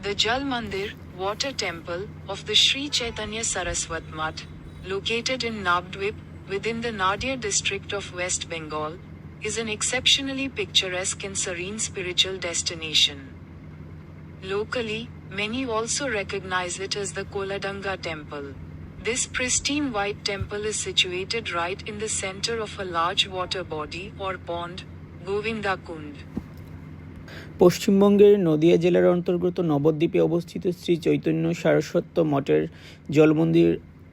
The Jal Mandir, water temple, of the Sri Chaitanya Saraswat Math, located in Nabdwip, within the Nadia district of West Bengal, is an exceptionally picturesque and serene spiritual destination. Locally, many also recognize it as the Koladanga temple. This pristine white temple is situated right in the center of a large water body or pond, Govinda Kund. পশ্চিমবঙ্গের নদিয়া জেলার অন্তর্গত নবদ্বীপে অবস্থিত শ্রী চৈতন্য সারস্বত মঠের জলমন্দির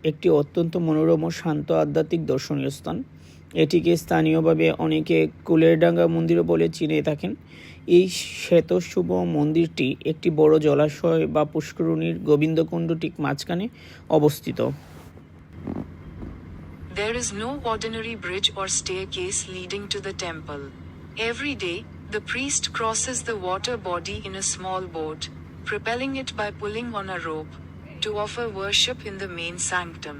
একটি অত্যন্ত মনোরম ও শান্ত আধ্যাত্মিক দর্শনীয় স্থান। এটিকে স্থানীয়ভাবে অনেকে কুলেরডাঙ্গা মন্দিরও বলে চিনে থাকেন। এই শ্বেতশুভ মন্দিরটি একটি বড় জলাশয় বা পুষ্করিণীর গোবিন্দকুণ্ড ঠিক মাঝখানে অবস্থিত। There is no ordinary bridge or staircase leading to the temple. Every day, the priest crosses the water body in a small boat, propelling it by pulling on a rope, to offer worship in the main sanctum.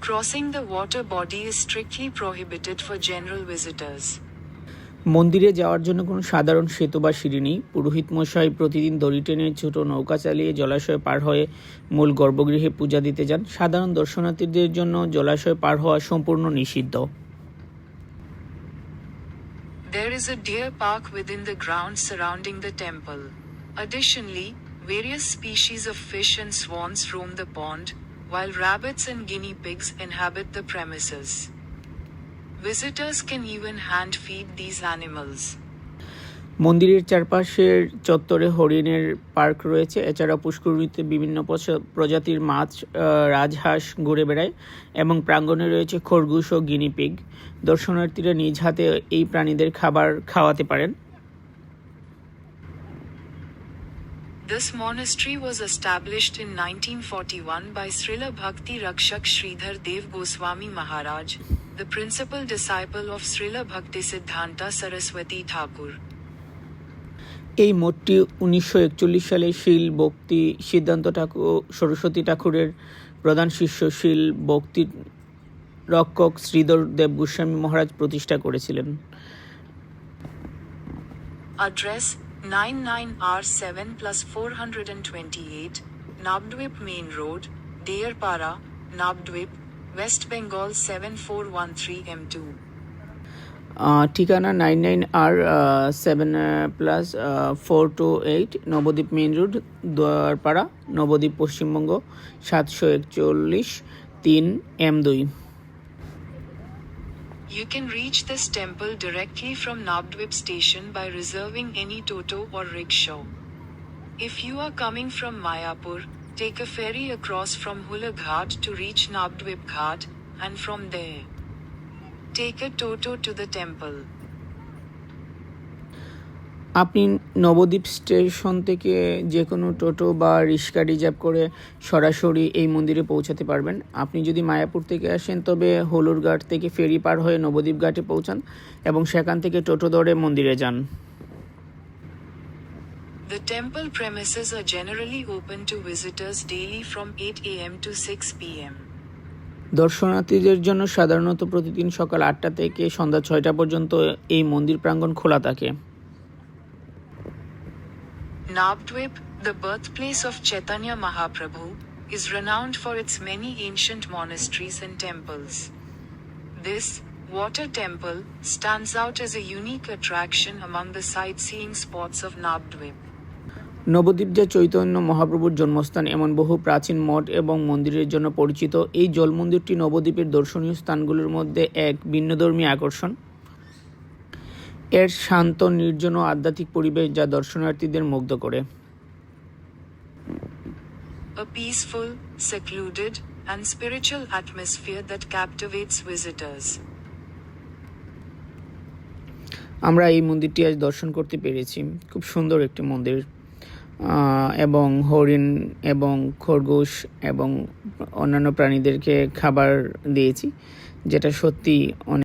Crossing the water body is strictly prohibited for general visitors. মন্দিরে যাওয়ার জন্য কোনো সাধারণ সেতু বা সিঁড়ি নেই। পুরোহিত মশাই প্রতিদিন দড়ি টেনে ছোট নৌকা চালিয়ে জলাশয় পার হয়ে মূল গর্ভগৃহে পূজা দিতে যান। সাধারণ দর্শনার্থীদের জন্য জলাশয় পার হওয়া সম্পূর্ণ নিষিদ্ধ। There is a deer park within the grounds surrounding the temple. Additionally, various species of fish and swans roam the pond, while rabbits and guinea pigs inhabit the premises. Visitors can even hand feed these animals. মন্দিরের চারপাশের চত্বরে হরিণের park রয়েছে। এছাড়া পুষ্করিণীতে বিভিন্ন প্রজাতির মাছ, রাজহাঁস ঘুরে বেড়ায় এবং প্রাঙ্গণে রয়েছে খরগোশ ও গিনি পিগ। দর্শনার্থীরা নিজ হাতে এই প্রাণীদের খাবার খাওয়াতে পারেন। This monastery was established in 1941 by Srila Bhakti Rakshak Sridhar Dev Goswami Maharaj, the principal disciple of Srila Bhaktisiddhanta Saraswati Thakur. এই মঠটি 1941 সালে শীল ভক্তি সিদ্ধান্ত ঠাকুর সরস্বতী ঠাকুরের প্রধান শিষ্য শীল ভক্তি রক্ষক শ্রীধর দেব গোস্বামী মহারাজ প্রতিষ্ঠা করেছিলেন। Address 99R7+428, Nabdwip Main Road, Dearpara, Nabdwip, West Bengal 7413 M2. ঠিকানা 99R7+428, Nabadwip main road, Doarpara, Nabadwip, Paschimbanga 741 3 M2। You can reach this temple directly from Nabdwip station by reserving any toto or rickshaw. If you are coming from Mayapur, take a ferry across from Hula Ghat to reach Nabdwip Ghat, and from there, take a toto to the temple. আপনি Nabadwip station থেকে যে কোনো টোটো বা রিক্সা reserve করে সরাসরি এই মন্দিরে পৌঁছাতে পারবেন। আপনি যদি মায়াপুর থেকে আসেন তবে হলুরঘাট থেকে ফেরি পার হয়ে নবদ্বীপ ঘাটে পৌঁছান এবং সেখান থেকে টোটো ধরে মন্দিরে যান। The temple premises are generally open to visitors daily from 8 a.m. to 6 p.m. দর্শনার্থীদের জন্য সাধারণত প্রতিদিন সকাল 8টা থেকে সন্ধ্যা 6টা পর্যন্ত এই মন্দির প্রাঙ্গণ খোলা থাকে। Nabdwip, the birthplace of Chaitanya Mahaprabhu, is renowned for its many ancient monasteries and temples. This water temple stands out as a unique attraction among the sightseeing spots of Nabdwip. Nabadwip যা চৈতন্য মহাপ্রভুর জন্মস্থান, এমন বহু প্রাচীন মঠ এবং মন্দিরের জন্য পরিচিত। এই জল মন্দিরটি নবদ্বীপের দর্শনীয় স্থানগুলোর মধ্যে এক ভিন্নধর্মী আকর্ষণ। এর শান্ত, নির্জন ও আধ্যাত্মিক পরিবেশ যা দর্শনার্থীদের মুগ্ধ করে। A peaceful, secluded, and spiritual atmosphere that captivates visitors. আমরা এই মন্দিরটি আজ দর্শন করতে পেরেছি। খুব সুন্দর একটি মন্দির, এবং হরিণ এবং খরগোশ এবং অন্যান্য প্রাণীদেরকে খাবার দিয়েছি, যেটা সত্যি অনেক